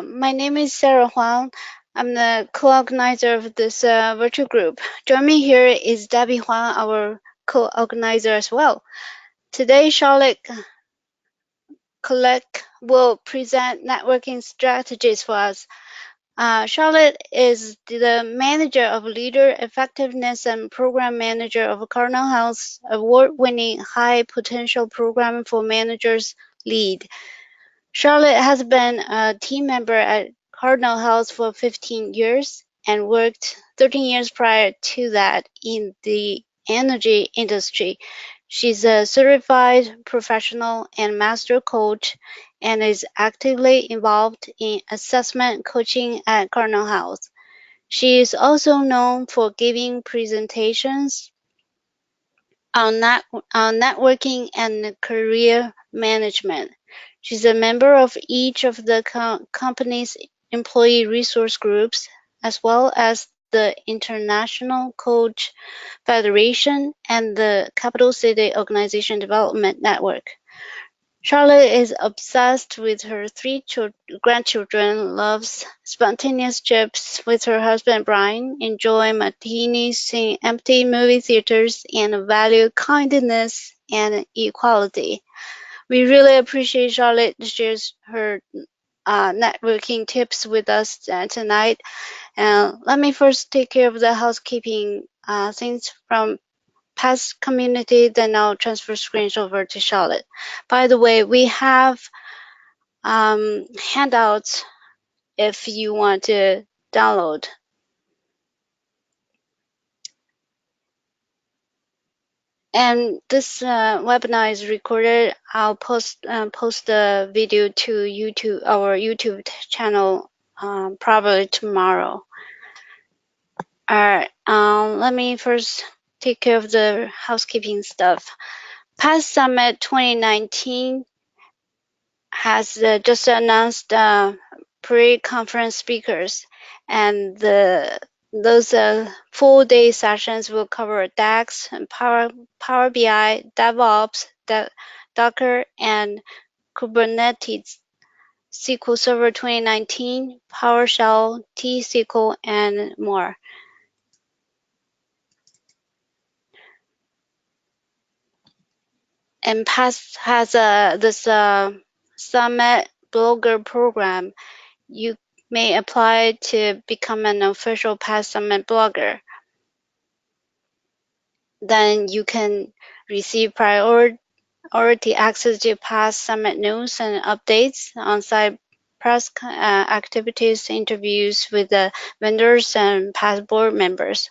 My name is Sarah Huang. I'm the co-organizer of this virtual group. Join me here is Debbie Huang, our co-organizer as well. Today, Charlotte Collect will present networking strategies for us. Charlotte is the manager of leader effectiveness and program manager of Cardinal Health's award-winning high potential program for managers lead. Charlotte has been a team member at Cardinal Health for 15 years and worked 13 years prior to that in the energy industry. She's a certified professional and master coach and is actively involved in assessment coaching at Cardinal Health. She is also known for giving presentations on networking and career management. She's a member of each of the company's employee resource groups, as well as the International Coach Federation and the Capital City Organization Development Network. Charlotte is obsessed with her three grandchildren, loves spontaneous trips with her husband Brian, enjoy martinis in empty movie theaters, and value kindness and equality. We really appreciate Charlotte shares her networking tips with us tonight. Let me first take care of the housekeeping things from past community, then I'll transfer screens over to Charlotte. By the way, we have handouts if you want to download. And this webinar is recorded. I'll post the video to YouTube, our YouTube channel, probably tomorrow. All right. Let me first take care of the housekeeping stuff. Past Summit 2019 has just announced pre-conference speakers, and those full-day sessions will cover DAX and Power BI, DevOps, Docker, and Kubernetes, SQL Server 2019, PowerShell, T-SQL, and more. And PASS has this Summit Blogger program. You may apply to become an official PASS Summit blogger. Then you can receive priority access to PASS Summit news and updates, on-site press activities, interviews with the vendors and PASS board members.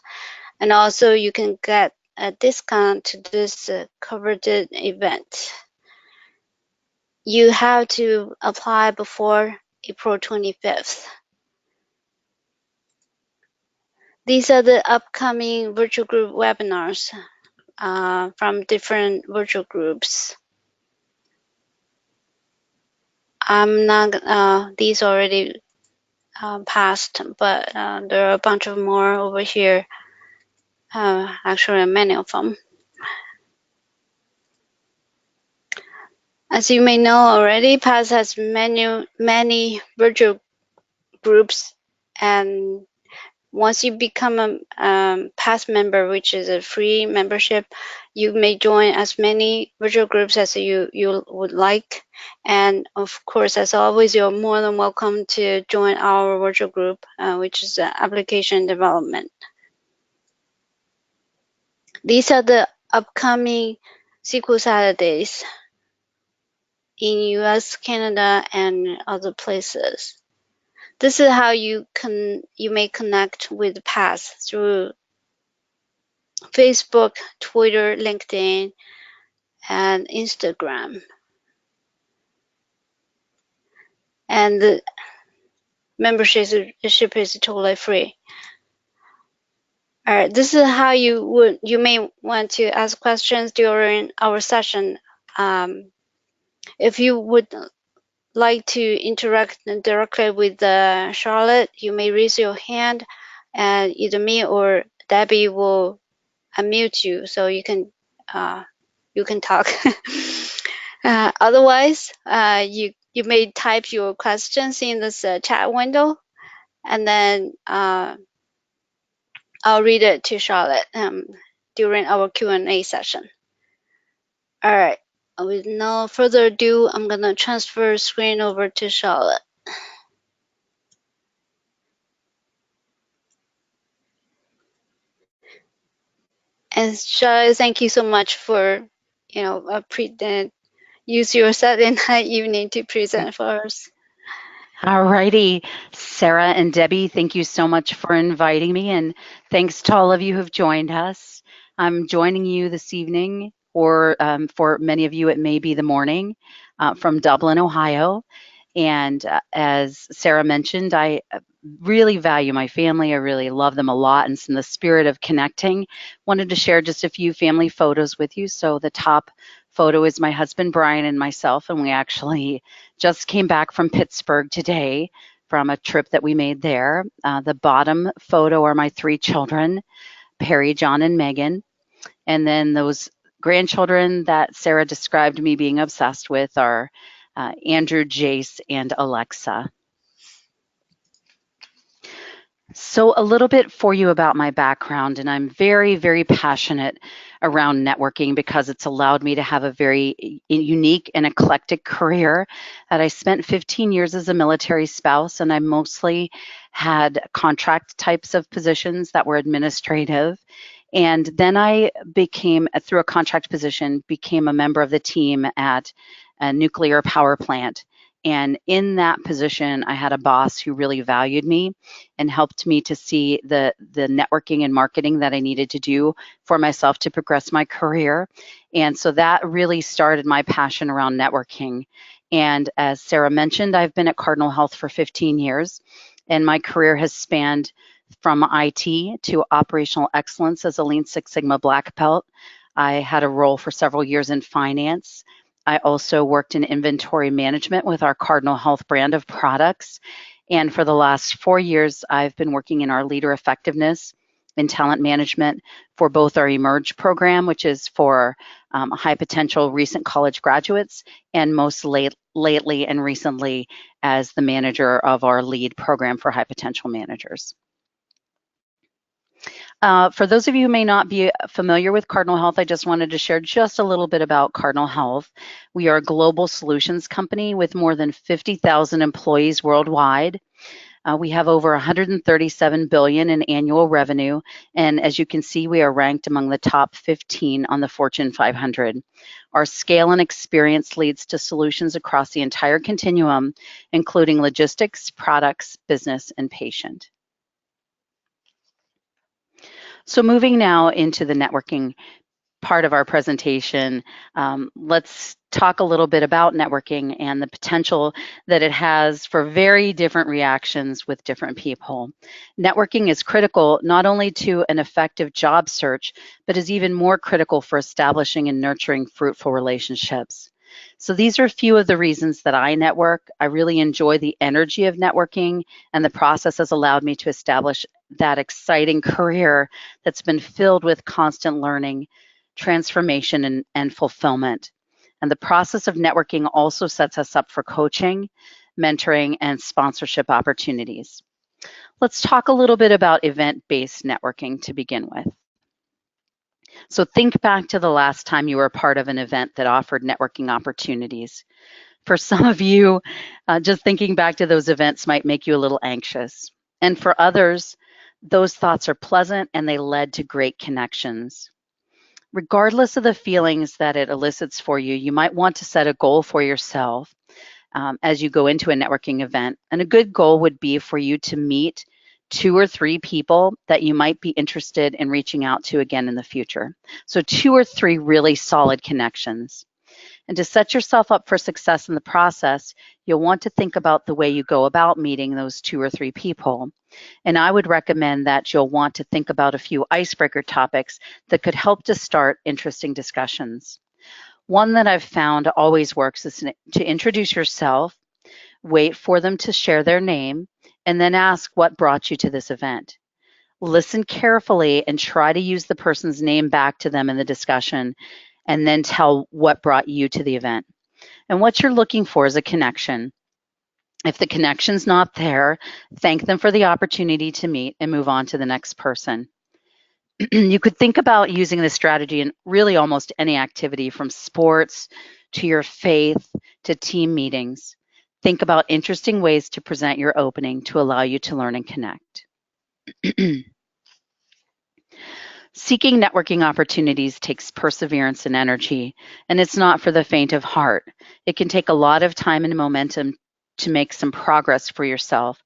And also you can get a discount to this coveted event. You have to apply before April 25th. These are the upcoming virtual group webinars from different virtual groups. I'm not, these already passed, but there are a bunch of more over here, actually many of them. As you may know already, PASS has many virtual groups, and once you become a PASS member, which is a free membership, you may join as many virtual groups as you would like. And of course, as always, you're more than welcome to join our virtual group, which is application development. These are the upcoming SQL Saturdays in US, Canada, and other places. This is how you may connect with PASS through Facebook, Twitter, LinkedIn, and Instagram. And the membership is totally free. All right, this is how you may want to ask questions during our session. If you would like to interact directly with Charlotte, you may raise your hand, and either me or Debbie will unmute you so you can talk. Otherwise, you may type your questions in this chat window, and then I'll read it to Charlotte during our Q&A session. All right. With no further ado, I'm gonna transfer screen over to Charlotte. And Charlotte, thank you so much for, use your Saturday night evening to present for us. All righty, Sarah and Debbie, thank you so much for inviting me, and thanks to all of you who've joined us. I'm joining you this evening, or for many of you, it may be the morning, from Dublin, Ohio. And as Sarah mentioned, I really value my family. I really love them a lot. And so in the spirit of connecting, wanted to share just a few family photos with you. So the top photo is my husband, Brian, and myself. And we actually just came back from Pittsburgh today from a trip that we made there. The bottom photo are my three children, Perry, John, and Megan. And then those grandchildren that Sarah described me being obsessed with are Andrew, Jace, and Alexa. So a little bit for you about my background, and I'm very, very passionate around networking because it's allowed me to have a very unique and eclectic career. That I spent 15 years as a military spouse, and I mostly had contract types of positions that were administrative. And then I became, through a contract position, became a member of the team at a nuclear power plant. And in that position, I had a boss who really valued me and helped me to see the networking and marketing that I needed to do for myself to progress my career. And so that really started my passion around networking. And as Sarah mentioned, I've been at Cardinal Health for 15 years, and my career has spanned from IT to operational excellence as a Lean Six Sigma black belt. I had a role for several years in finance. I also worked in inventory management with our Cardinal Health brand of products. And for the last 4 years, I've been working in our leader effectiveness and talent management for both our Emerge program, which is for high potential recent college graduates, and most lately and recently as the manager of our lead program for high potential managers. For those of you who may not be familiar with Cardinal Health, I just wanted to share just a little bit about Cardinal Health. We are a global solutions company with more than 50,000 employees worldwide. We have over 137 billion in annual revenue, and as you can see, we are ranked among the top 15 on the Fortune 500. Our scale and experience leads to solutions across the entire continuum, including logistics, products, business, and patient. So moving now into the networking part of our presentation, let's talk a little bit about networking and the potential that it has for very different reactions with different people. Networking is critical not only to an effective job search, but is even more critical for establishing and nurturing fruitful relationships. So these are a few of the reasons that I network. I really enjoy the energy of networking, and the process has allowed me to establish that exciting career that's been filled with constant learning, transformation, and fulfillment. And the process of networking also sets us up for coaching, mentoring, and sponsorship opportunities. Let's talk a little bit about event-based networking to begin with. So think back to the last time you were a part of an event that offered networking opportunities. For some of you, just thinking back to those events might make you a little anxious. And for others, those thoughts are pleasant and they led to great connections. Regardless of the feelings that it elicits for you, you might want to set a goal for yourself as you go into a networking event. And a good goal would be for you to meet 2 or 3 people that you might be interested in reaching out to again in the future. So 2 or 3 really solid connections. And to set yourself up for success in the process, you'll want to think about the way you go about meeting those 2 or 3 people. And I would recommend that you'll want to think about a few icebreaker topics that could help to start interesting discussions. One that I've found always works is to introduce yourself, wait for them to share their name, and then ask what brought you to this event. Listen carefully and try to use the person's name back to them in the discussion, and then tell what brought you to the event. And what you're looking for is a connection. If the connection's not there, thank them for the opportunity to meet and move on to the next person. You could think about using this strategy in really almost any activity, from sports to your faith to team meetings. Think about interesting ways to present your opening to allow you to learn and connect. Seeking networking opportunities takes perseverance and energy, and it's not for the faint of heart. It can take a lot of time and momentum to make some progress for yourself,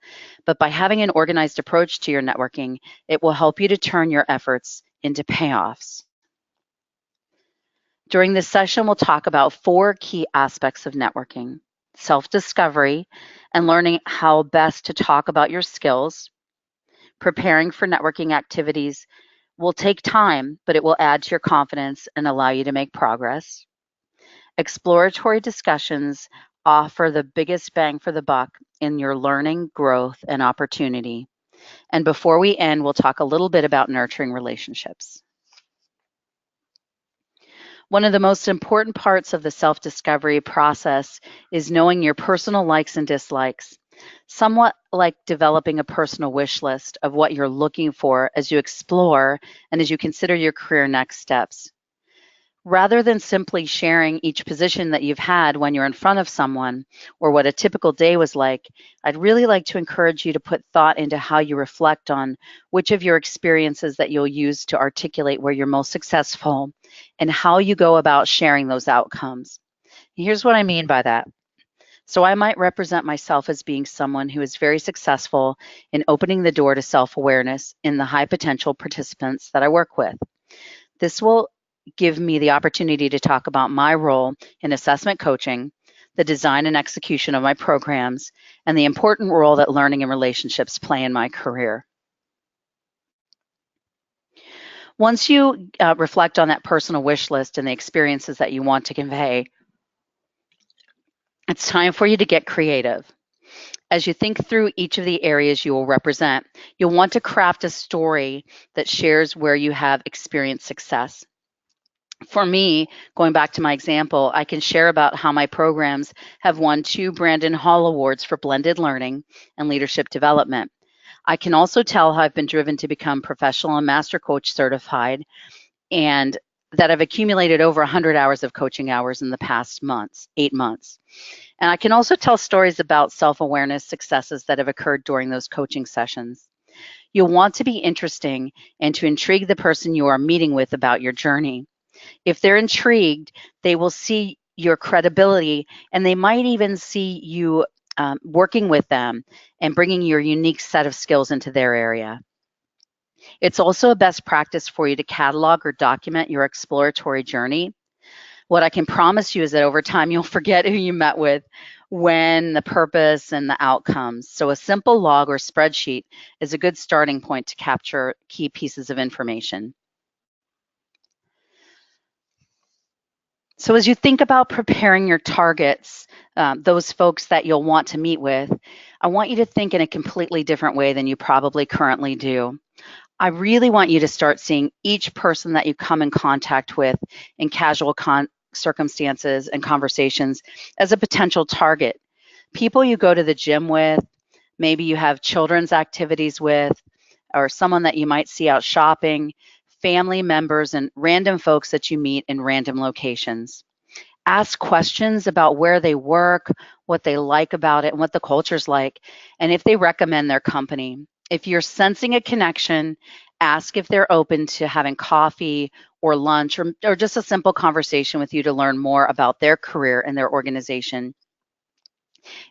but by having an organized approach to your networking, it will help you to turn your efforts into payoffs. During this session, we'll talk about 4 key aspects of networking: self-discovery and learning how best to talk about your skills. Preparing for networking activities will take time, but it will add to your confidence and allow you to make progress. Exploratory discussions offer the biggest bang for the buck in your learning, growth, and opportunity. And before we end, we'll talk a little bit about nurturing relationships. One of the most important parts of the self-discovery process is knowing your personal likes and dislikes, somewhat like developing a personal wish list of what you're looking for as you explore and as you consider your career next steps. Rather than simply sharing each position that you've had when you're in front of someone or what a typical day was like, I'd really like to encourage you to put thought into how you reflect on which of your experiences that you'll use to articulate where you're most successful and how you go about sharing those outcomes. Here's what I mean by that. So I might represent myself as being someone who is very successful in opening the door to self-awareness in the high potential participants that I work with. This will give me the opportunity to talk about my role in assessment coaching, the design and execution of my programs, and the important role that learning and relationships play in my career. Once you reflect on that personal wish list and the experiences that you want to convey, it's time for you to get creative. As you think through each of the areas you will represent, you'll want to craft a story that shares where you have experienced success. For me, going back to my example, I can share about how my programs have won 2 Brandon Hall Awards for blended learning and leadership development. I can also tell how I've been driven to become professional and master coach certified, and that I've accumulated over 100 hours of coaching hours in the past 8 months. And I can also tell stories about self-awareness successes that have occurred during those coaching sessions. You'll want to be interesting and to intrigue the person you are meeting with about your journey. If they're intrigued, they will see your credibility, and they might even see you working with them and bringing your unique set of skills into their area. It's also a best practice for you to catalog or document your exploratory journey. What I can promise you is that over time, you'll forget who you met with, when, the purpose, and the outcomes. So a simple log or spreadsheet is a good starting point to capture key pieces of information. So as you think about preparing your targets, those folks that you'll want to meet with, I want you to think in a completely different way than you probably currently do. I really want you to start seeing each person that you come in contact with in casual circumstances and conversations as a potential target. People you go to the gym with, maybe you have children's activities with, or someone that you might see out shopping, family members, and random folks that you meet in random locations. Ask questions about where they work, what they like about it, and what the culture's like, and if they recommend their company. If you're sensing a connection, ask if they're open to having coffee or lunch or just a simple conversation with you to learn more about their career and their organization.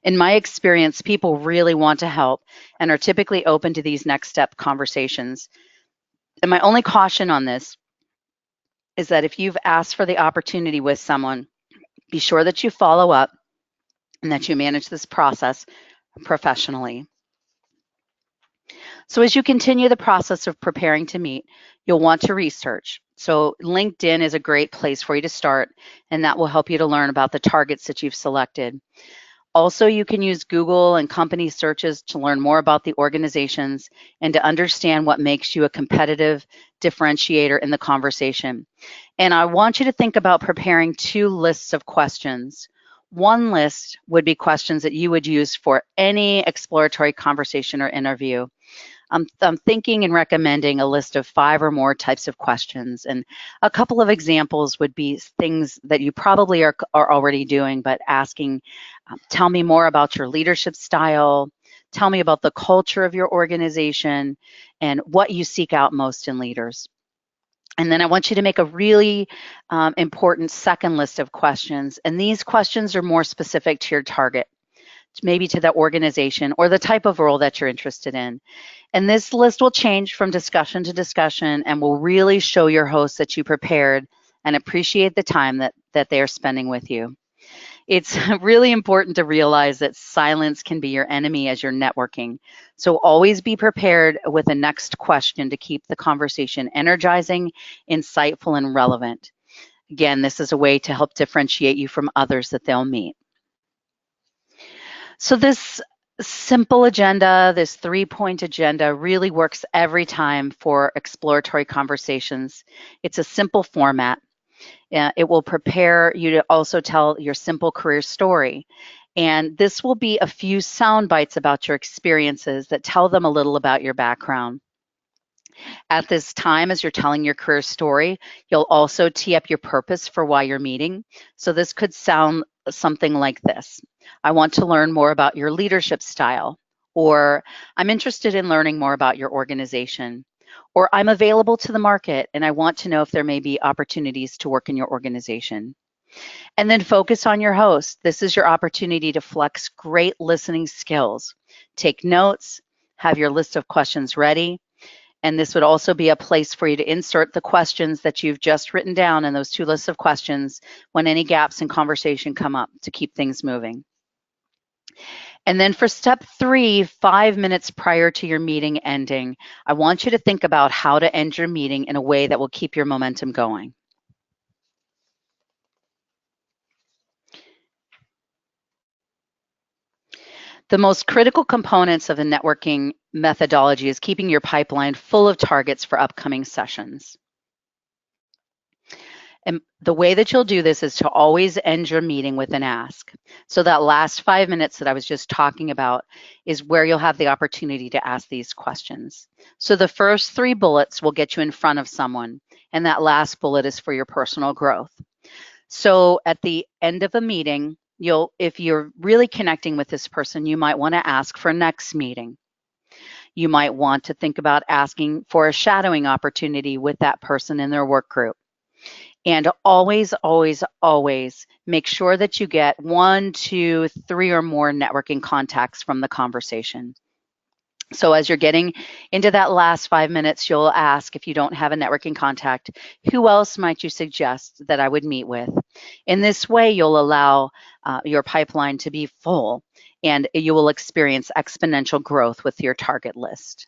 In my experience, people really want to help and are typically open to these next step conversations. And my only caution on this is that if you've asked for the opportunity with someone, be sure that you follow up and that you manage this process professionally. So as you continue the process of preparing to meet, you'll want to research. So LinkedIn is a great place for you to start, and that will help you to learn about the targets that you've selected. Also, you can use Google and company searches to learn more about the organizations and to understand what makes you a competitive differentiator in the conversation. And I want you to think about preparing 2 lists of questions. One list would be questions that you would use for any exploratory conversation or interview. I'm thinking and recommending a list of 5 or more types of questions. And a couple of examples would be things that you probably are already doing, but asking, tell me more about your leadership style, tell me about the culture of your organization, and what you seek out most in leaders. And then I want you to make a really important second list of questions. And these questions are more specific to your target, maybe to the organization or the type of role that you're interested in. And this list will change from discussion to discussion and will really show your hosts that you prepared and appreciate the time that they are spending with you. It's really important to realize that silence can be your enemy as you're networking. So always be prepared with the next question to keep the conversation energizing, insightful, and relevant. Again, this is a way to help differentiate you from others that they'll meet. So this simple agenda, this 3-point agenda really works every time for exploratory conversations. It's a simple format. It will prepare you to also tell your simple career story. And this will be a few sound bites about your experiences that tell them a little about your background. At this time, as you're telling your career story, you'll also tee up your purpose for why you're meeting. So this could sound something like this. I want to learn more about your leadership style, or I'm interested in learning more about your organization, or I'm available to the market and I want to know if there may be opportunities to work in your organization. And then focus on your host. This is your opportunity to flex great listening skills. Take notes, have your list of questions ready, and this would also be a place for you to insert the questions that you've just written down in those 2 lists of questions when any gaps in conversation come up to keep things moving. And then for step 3, 5 minutes prior to your meeting ending, I want you to think about how to end your meeting in a way that will keep your momentum going. The most critical components of the networking methodology is keeping your pipeline full of targets for upcoming sessions. And the way that you'll do this is to always end your meeting with an ask. So that last 5 minutes that I was just talking about is where you'll have the opportunity to ask these questions. So the first 3 bullets will get you in front of someone, and that last bullet is for your personal growth. So at the end of a meeting, if you're really connecting with this person, you might want to ask for next meeting. You might want to think about asking for a shadowing opportunity with that person in their work group. And always, always, always make sure that you get 1, 2, 3 or more networking contacts from the conversation. So as you're getting into that last 5 minutes, you'll ask, if you don't have a networking contact, who else might you suggest that I would meet with? In this way, you'll allow your pipeline to be full, and you will experience exponential growth with your target list.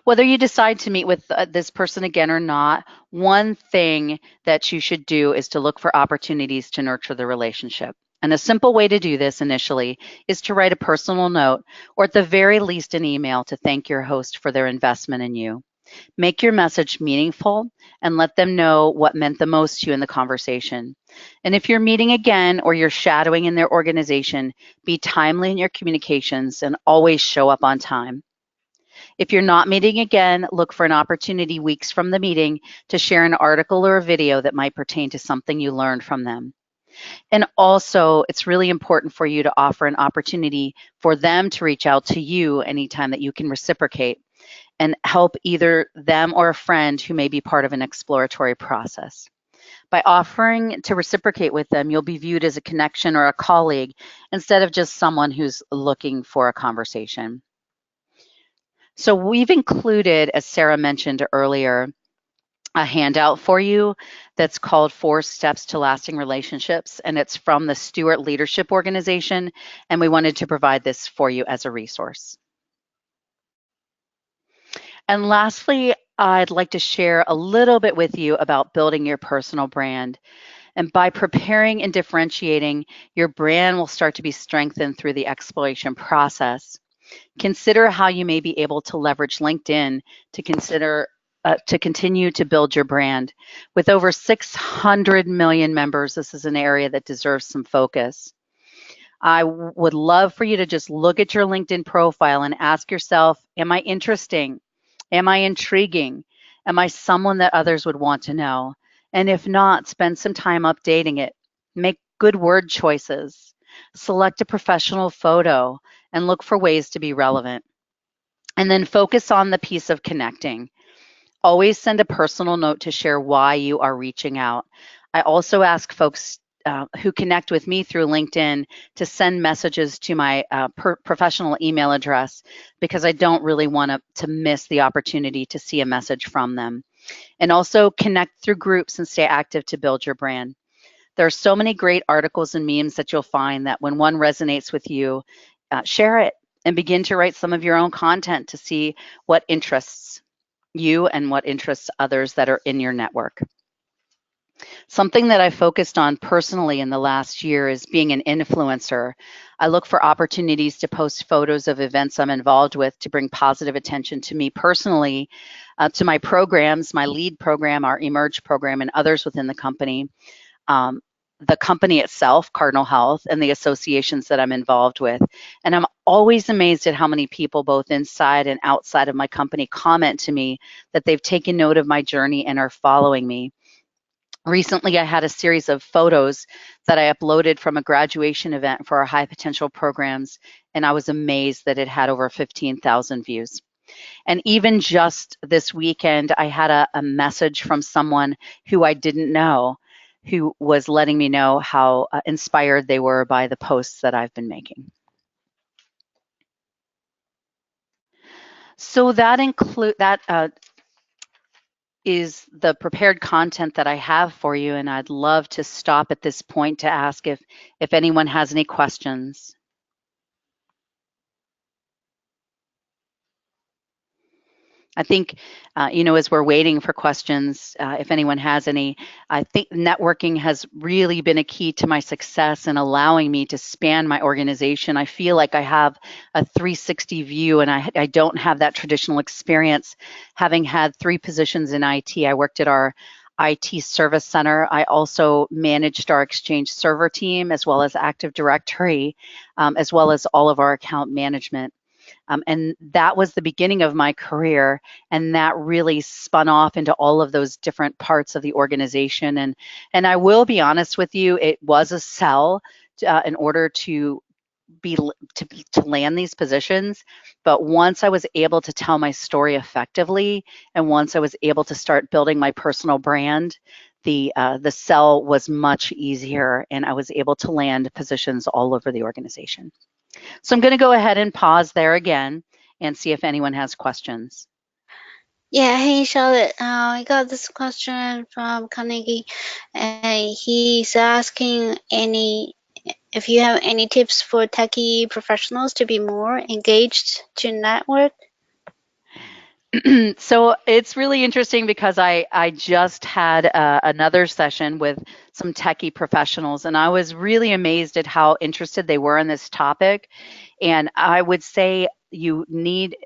Whether you decide to meet with this person again or not, one thing that you should do is to look for opportunities to nurture the relationship. And a simple way to do this initially is to write a personal note, or at the very least an email, to thank your host for their investment in you. Make your message meaningful and let them know what meant the most to you in the conversation. And if you're meeting again or you're shadowing in their organization, be timely in your communications and always show up on time. If you're not meeting again, look for an opportunity weeks from the meeting to share an article or a video that might pertain to something you learned from them. And also, it's really important for you to offer an opportunity for them to reach out to you anytime that you can reciprocate and help either them or a friend who may be part of an exploratory process. By offering to reciprocate with them, you'll be viewed as a connection or a colleague instead of just someone who's looking for a conversation. So we've included, as Sarah mentioned earlier, a handout for you that's called 4 Steps to Lasting Relationships, and it's from the Stewart Leadership Organization, and we wanted to provide this for you as a resource. And lastly, I'd like to share a little bit with you about building your personal brand. And by preparing and differentiating, your brand will start to be strengthened through the exploration process. Consider how you may be able to leverage LinkedIn to consider to continue to build your brand. With over 600 million members, this is an area that deserves some focus. I would love for you to just look at your LinkedIn profile and ask yourself, am I interesting? Am I intriguing? Am I someone that others would want to know? And if not, spend some time updating it. Make good word choices. Select a professional photo and look for ways to be relevant. And then focus on the piece of connecting. Always send a personal note to share why you are reaching out. I also ask folks who connect with me through LinkedIn to send messages to my professional email address because I don't really want to miss the opportunity to see a message from them. And also connect through groups and stay active to build your brand. There are so many great articles and memes that you'll find that when one resonates with you, share it and begin to write some of your own content to see what interests you and what interests others that are in your network. Something that I focused on personally in the last year is being an influencer. I look for opportunities to post photos of events I'm involved with to bring positive attention to me personally, to my programs, my lead program, our Emerge program, and others within the company itself, Cardinal Health, and the associations that I'm involved with. And I'm always amazed at how many people, both inside and outside of my company, comment to me that they've taken note of my journey and are following me. Recently, I had a series of photos that I uploaded from a graduation event for our high potential programs, and I was amazed that it had over 15,000 views. And even just this weekend, I had a message from someone who I didn't know who was letting me know how inspired they were by the posts that I've been making. So that is the prepared content that I have for you, and I'd love to stop at this point to ask if anyone has any questions. I think, as we're waiting for questions, if anyone has any, I think networking has really been a key to my success in allowing me to span my organization. I feel like I have a 360 view, and I don't have that traditional experience. Having had 3 positions in IT, I worked at our IT service center. I also managed our Exchange server team, as well as Active Directory, as well as all of our account management. And that was the beginning of my career. And that really spun off into all of those different parts of the organization. And I will be honest with you, it was a sell in order be to land these positions. But once I was able to tell my story effectively, and once I was able to start building my personal brand, the sell was much easier, and I was able to land positions all over the organization. So I'm going to go ahead and pause there again and see if anyone has questions. Yeah, hey Charlotte, I got this question from Carnegie. He's asking if you have any tips for techie professionals to be more engaged to network. So it's really interesting because I just had another session with some techie professionals, and I was really amazed at how interested they were in this topic. And I would say you need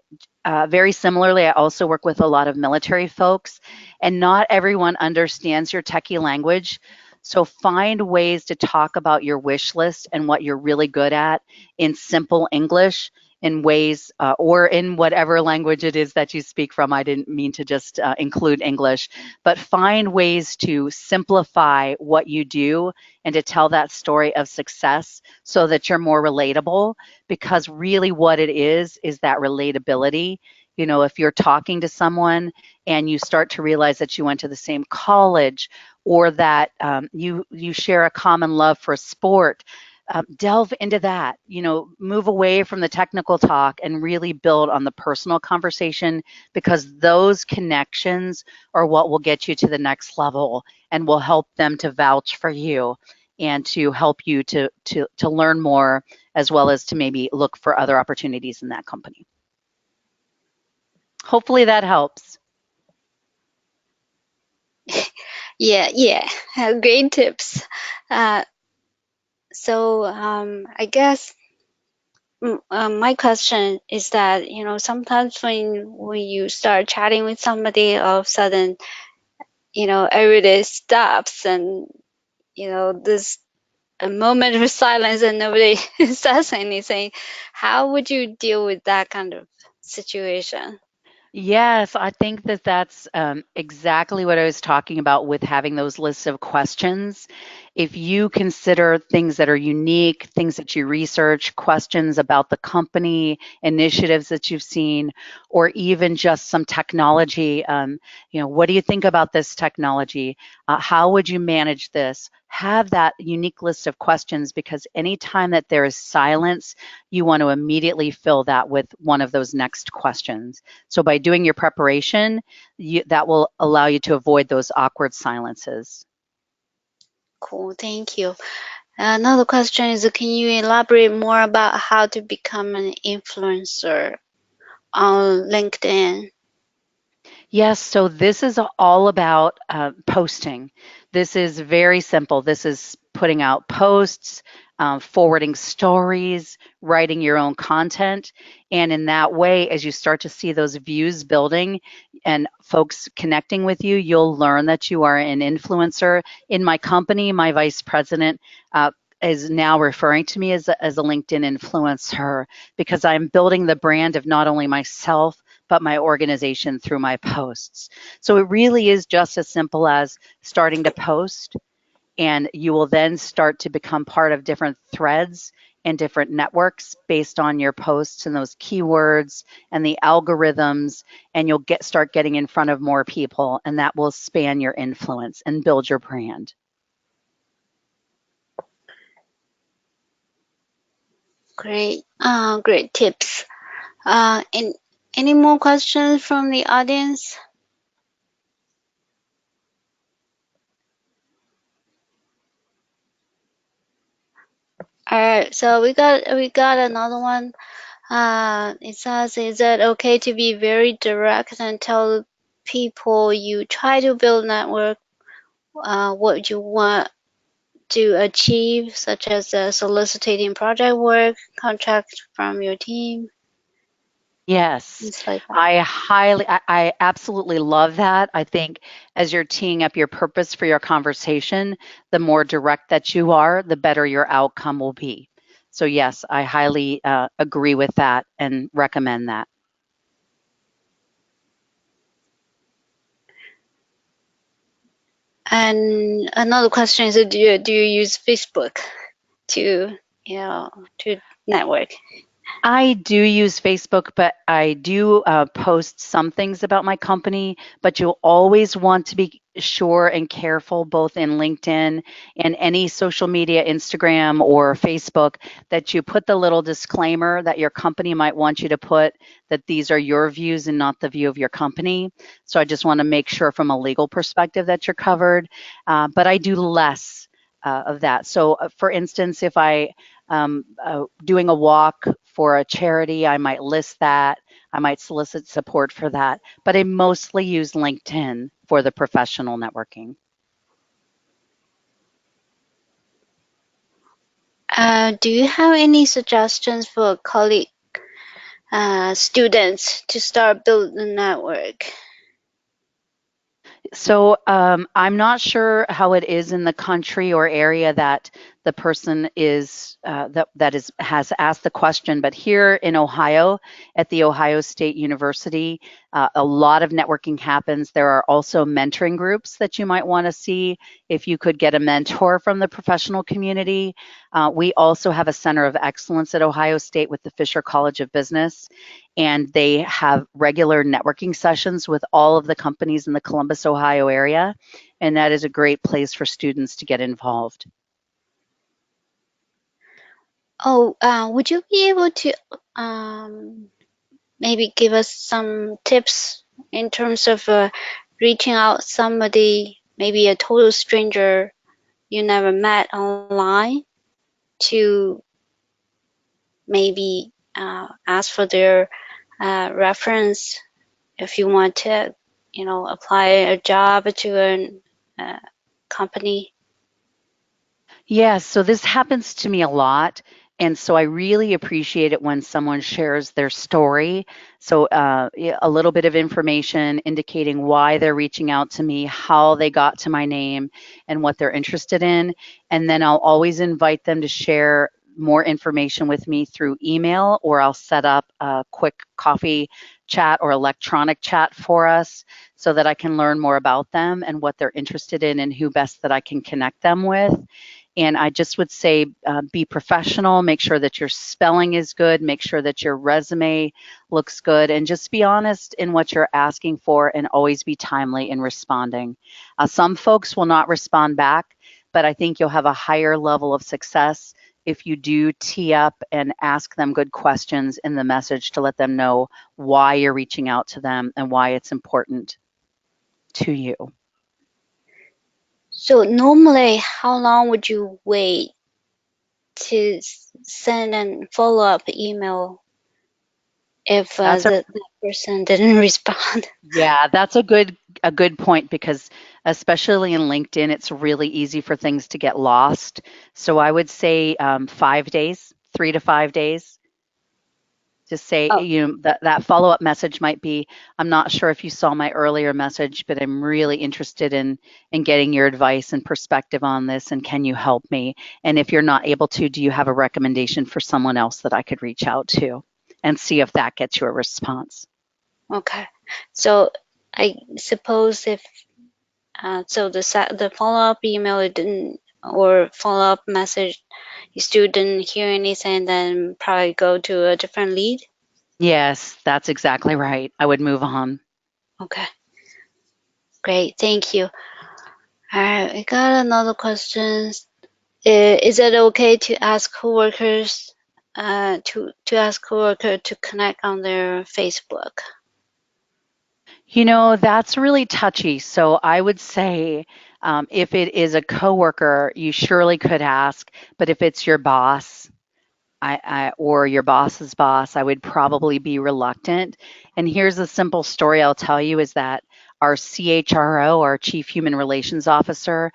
very similarly, I also work with a lot of military folks, and not everyone understands your techie language. So find ways to talk about your wish list and what you're really good at in simple English, in ways or in whatever language it is that you speak from. I didn't mean to just include English, but find ways to simplify what you do and to tell that story of success so that you're more relatable, because really what it is that relatability. If you're talking to someone and you start to realize that you went to the same college, or that you share a common love for sport, delve into that. Move away from the technical talk and really build on the personal conversation, because those connections are what will get you to the next level and will help them to vouch for you and to help you to learn more, as well as to maybe look for other opportunities in that company. Hopefully that helps. Yeah, great tips. So I guess my question is that, sometimes when you start chatting with somebody, all of a sudden, every day stops and, this a moment of silence and nobody says anything. How would you deal with that kind of situation? Yes, I think that that's exactly what I was talking about with having those lists of questions. If you consider things that are unique, things that you research, questions about the company, initiatives that you've seen, or even just some technology, what do you think about this technology? How would you manage this? Have that unique list of questions because anytime that there is silence, you want to immediately fill that with one of those next questions. So by doing your preparation, that will allow you to avoid those awkward silences. Cool, thank you. Another question is, can you elaborate more about how to become an influencer on LinkedIn? Yes, so this is all about posting. This is very simple. This is putting out posts, forwarding stories, writing your own content. And in that way, as you start to see those views building and folks connecting with you, you'll learn that you are an influencer. In my company, my vice president is now referring to me as a LinkedIn influencer because I'm building the brand of not only myself, but my organization through my posts. So it really is just as simple as starting to post, and you will then start to become part of different threads and different networks based on your posts and those keywords and the algorithms, and you'll start getting in front of more people, and that will span your influence and build your brand. Great, great tips. And any more questions from the audience? All right, so we got another one. It says, is it okay to be very direct and tell people you try to build network, what you want to achieve, such as soliciting project work, contract from your team, Yes, things like that? I absolutely love that. I think as you're teeing up your purpose for your conversation, the more direct that you are, the better your outcome will be. So, yes, I highly agree with that and recommend that. And another question is, do you use Facebook to to network? I do use Facebook, but I do post some things about my company. But you'll always want to be sure and careful, both in LinkedIn and any social media, Instagram or Facebook, that you put the little disclaimer that your company might want you to put that these are your views and not the view of your company. So I just want to make sure from a legal perspective that you're covered. But I do less of that. So, for instance, if I doing a walk for a charity, I might list that. I might solicit support for that, but I mostly use LinkedIn for the professional networking. Do you have any suggestions for colleague students to start building a network? So I'm not sure how it is in the country or area that the person is that is has asked the question, but here in Ohio, at the Ohio State University, a lot of networking happens. There are also mentoring groups that you might want to see if you could get a mentor from the professional community. We also have a center of excellence at Ohio State with the Fisher College of Business, and they have regular networking sessions with all of the companies in the Columbus, Ohio area. And that is a great place for students to get involved. Oh, would you be able to um, maybe give us some tips in terms of reaching out somebody, maybe a total stranger you never met online, to maybe ask for their reference if you want to, apply a job to a company? Yes, so this happens to me a lot. And so I really appreciate it when someone shares their story. So, a little bit of information indicating why they're reaching out to me, how they got to my name, and what they're interested in. And then I'll always invite them to share more information with me through email, or I'll set up a quick coffee chat or electronic chat for us so that I can learn more about them and what they're interested in and who best that I can connect them with. And I just would say be professional, make sure that your spelling is good, make sure that your resume looks good, and just be honest in what you're asking for and always be timely in responding. Some folks will not respond back, but I think you'll have a higher level of success if you do tee up and ask them good questions in the message to let them know why you're reaching out to them and why it's important to you. So normally, how long would you wait to send a follow-up email if That's a the person didn't respond? Yeah, that's a good point because especially in LinkedIn, it's really easy for things to get lost. So I would say 5 days, 3 to 5 days. Just say, Oh, that follow-up message might be, I'm not sure if you saw my earlier message, but I'm really interested in getting your advice and perspective on this, and can you help me? And if you're not able to, do you have a recommendation for someone else that I could reach out to? And see if that gets you a response. okay. So I suppose if so the follow-up email it didn't or follow-up message you still didn't hear anything, then probably go to a different lead. Yes, that's exactly right. I would move on. Okay, great, thank you. All right, I got another question. Is it okay to ask coworkers to ask coworker to connect on their Facebook? That's really touchy. So I would say if it is a coworker, you surely could ask, but if it's your boss, or your boss's boss, I would probably be reluctant. And here's a simple story I'll tell you is that our CHRO, our Chief Human Relations Officer,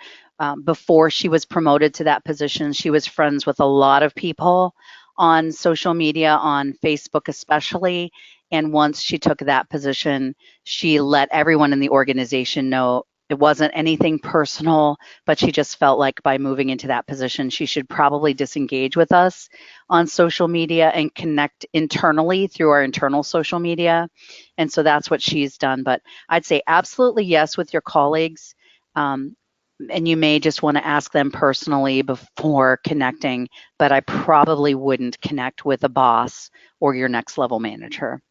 before she was promoted to that position, she was friends with a lot of people on social media, on Facebook especially. And once she took that position, she let everyone in the organization know it wasn't anything personal, but she just felt like by moving into that position, she should probably disengage with us on social media and connect internally through our internal social media. And so that's what she's done. But I'd say absolutely yes with your colleagues. Um, and you may just want to ask them personally before connecting, but I probably wouldn't connect with a boss or your next level manager.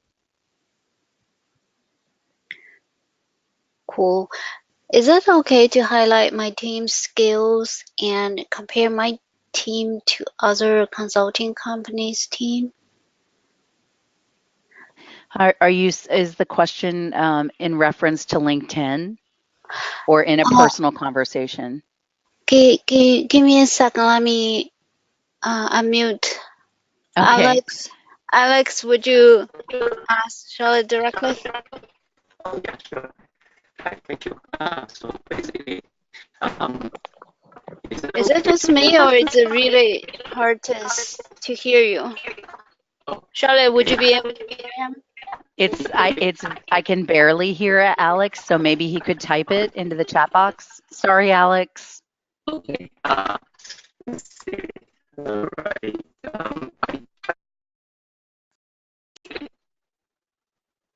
Cool. Is it okay to highlight my team's skills and compare my team to other consulting companies' team? Is the question in reference to LinkedIn or in a Oh, personal conversation? give me a second. Let me unmute. Okay. Alex, Alex, would you ask Charlotte directly? Oh, yeah, sure. Hi, thank you. So basically, um, is it Is it okay just to me or is it really hard to hear you? oh, Charlotte, would okay, you be able to hear him? can you hear me? I can barely hear it, Alex, so maybe he could type it into the chat box. Sorry, Alex. Okay. Let's see. All right.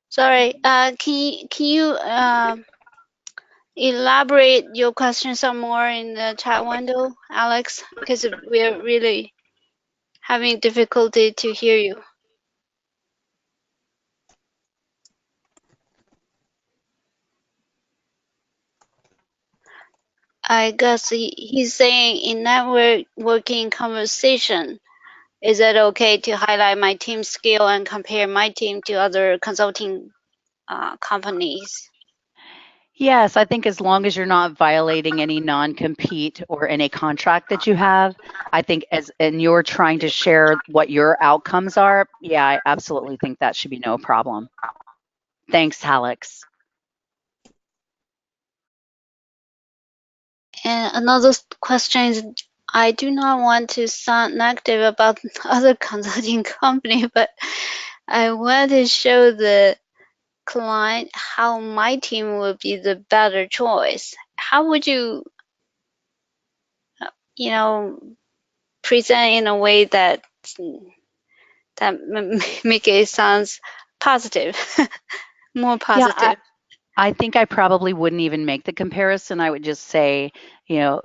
Sorry, can you elaborate your question some more in the chat window, Alex? Because we're really having difficulty to hear you. I guess he's saying in networking conversation, is it okay to highlight my team skill and compare my team to other consulting companies? Yes, I think as long as you're not violating any non-compete or any contract that you have, I think and you're trying to share what your outcomes are, yeah, I absolutely think that should be no problem. Thanks, Alex. And another question is, I do not want to sound negative about other consulting company, but I want to show the client how my team would be the better choice. How would you, you know, present in a way that make it sounds positive, more Yeah, positive? I think I probably wouldn't even make the comparison. I would just say,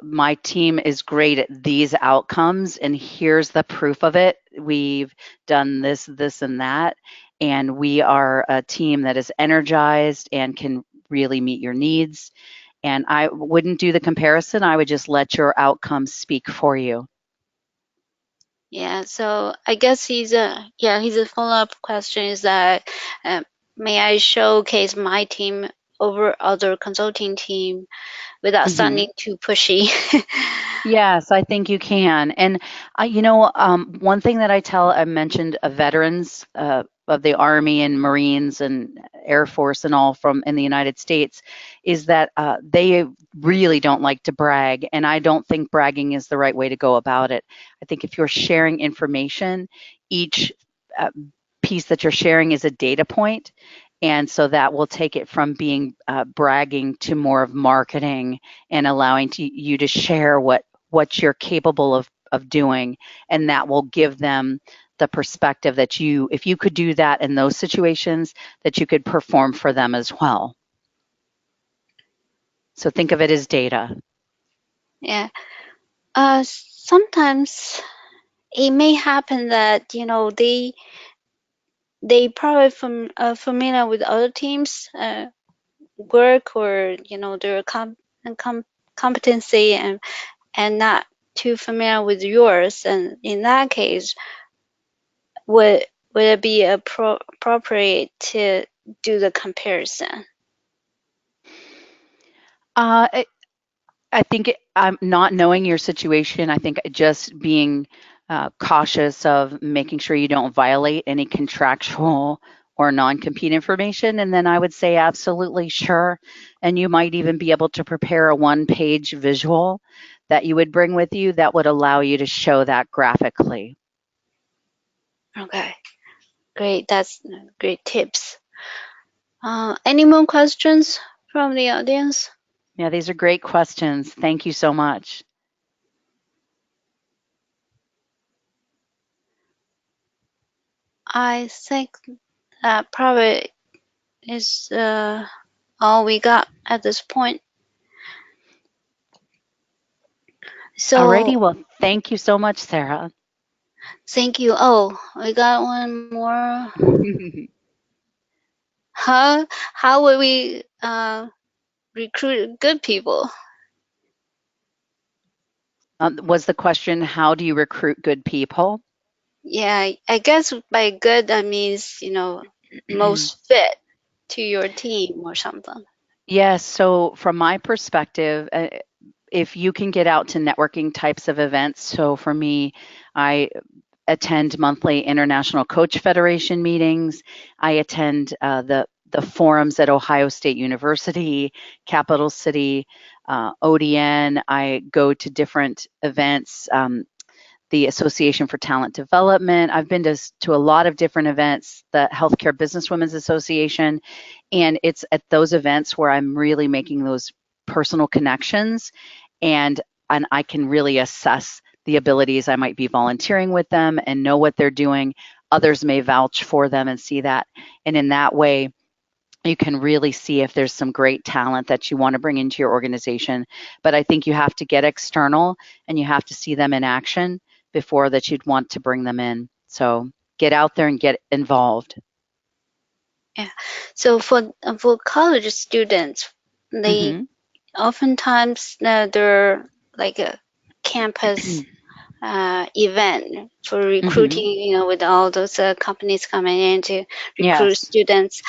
my team is great at these outcomes, and here's the proof of it. We've done this, this, and that, and we are a team that is energized and can really meet your needs. And I wouldn't do the comparison. I would just let your outcomes speak for you. Yeah, so I guess he's a follow-up question is that may I showcase my team over other consulting team without Mhm. sounding too pushy? Yes, I think you can. And one thing that I mentioned veterans of the Army and Marines and Air Force and all from in the United States, is that they really don't like to brag, and I don't think bragging is the right way to go about it. I think if you're sharing information, each uh, piece that you're sharing is a data point, and so that will take it from being bragging to more of marketing and allowing you to share what you're capable of doing, and that will give them the perspective that if you could do that in those situations, that you could perform for them as well. So think of it as data. Yeah. Sometimes it may happen that they probably familiar with other teams work or their competency and not too familiar with yours. And in that case, would would it be appropriate to do the comparison? uh, I think I'm not knowing your situation. I think just being cautious of making sure you don't violate any contractual or non-compete information. And then I would say absolutely sure. And you might even be able to prepare a one-page visual that you would bring with you that would allow you to show that graphically. Okay, great. That's great tips. Any more questions from the audience? Yeah, these are great questions. Thank you so much. I think that probably is all we got at this point. So Alrighty, well, thank you so much, Sarah. thank you. Oh, we got one more. How will we recruit good people? Was the question, how do you recruit good people? Yeah, I guess by good that means, most fit to your team or something. Yes. So, from my perspective, if you can get out to networking types of events, so for me, I attend monthly International Coach Federation meetings. I attend the forums at Ohio State University, Capital City, ODN. I go to different events. The Association for Talent Development. I've been to a lot of different events, the Healthcare Businesswomen's Association, and it's at those events where I'm really making those personal connections, and I can really assess the abilities. I might be volunteering with them and know what they're doing. Others may vouch for them and see that. And in that way, you can really see if there's some great talent that you want to bring into your organization. But I think you have to get external and you have to see them in action before that you'd want to bring them in. So get out there and get involved. Yeah. So for college students, they Mm-hmm. oftentimes they're like a campus event for Mm-hmm. recruiting, with all those companies coming in to recruit Yes. students.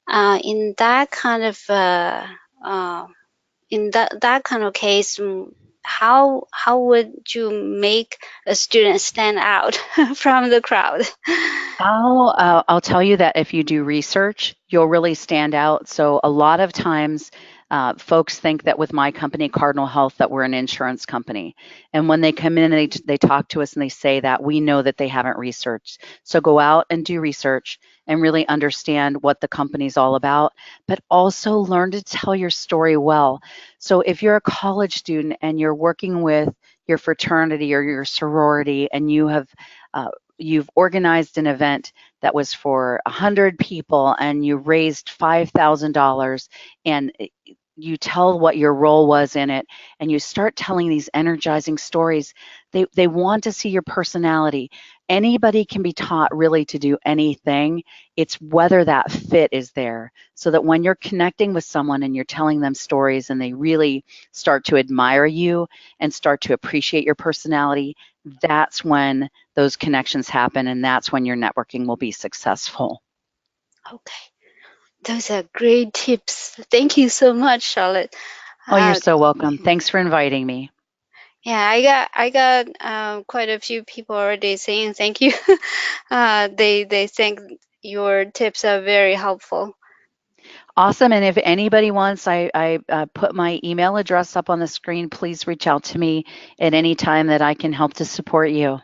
In that kind of uh, that kind of case, how would you make a student stand out from the crowd? I'll tell you that if you do research, you'll really stand out. So a lot of times, Folks think that with my company, Cardinal Health, that we're an insurance company. And when they come in and they talk to us and they say that, we know that they haven't researched. So go out and do research and really understand what the company's all about, but also learn to tell your story well. So if you're a college student and you're working with your fraternity or your sorority and you've organized an event that was for 100 people and you raised $5,000 and you tell what your role was in it and you start telling these energizing stories, they want to see your personality. Anybody can be taught really to do anything. It's whether that fit is there, so that when you're connecting with someone and you're telling them stories and they really start to admire you and start to appreciate your personality, that's when those connections happen and that's when your networking will be successful. Okay. Those are great tips. Thank you so much, Charlotte. Oh, you're so welcome. Thanks for inviting me. Yeah, I got quite a few people already saying thank you. They think your tips are very helpful. Awesome. And if anybody wants, I put my email address up on the screen. Please reach out to me at any time that I can help to support you.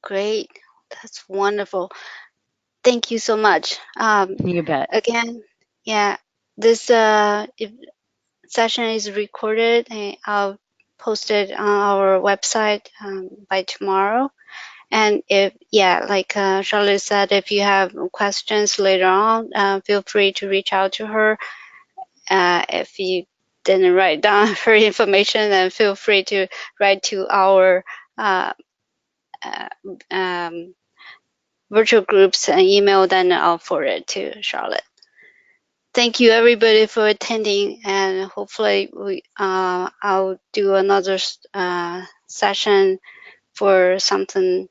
Great. That's wonderful. Thank you so much. You bet. Again, yeah, this session is recorded and I'll post it on our website by tomorrow. And if, yeah, like Charlotte said, if you have questions later on, feel free to reach out to her. If you didn't write down her information, then feel free to write to our uh, uh, um, virtual groups and email, then I'll forward it to Charlotte. Thank you everybody for attending, and hopefully I'll do another session for something,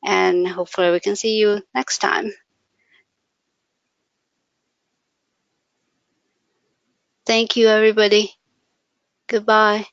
and hopefully we can see you next time. Thank you everybody. Goodbye.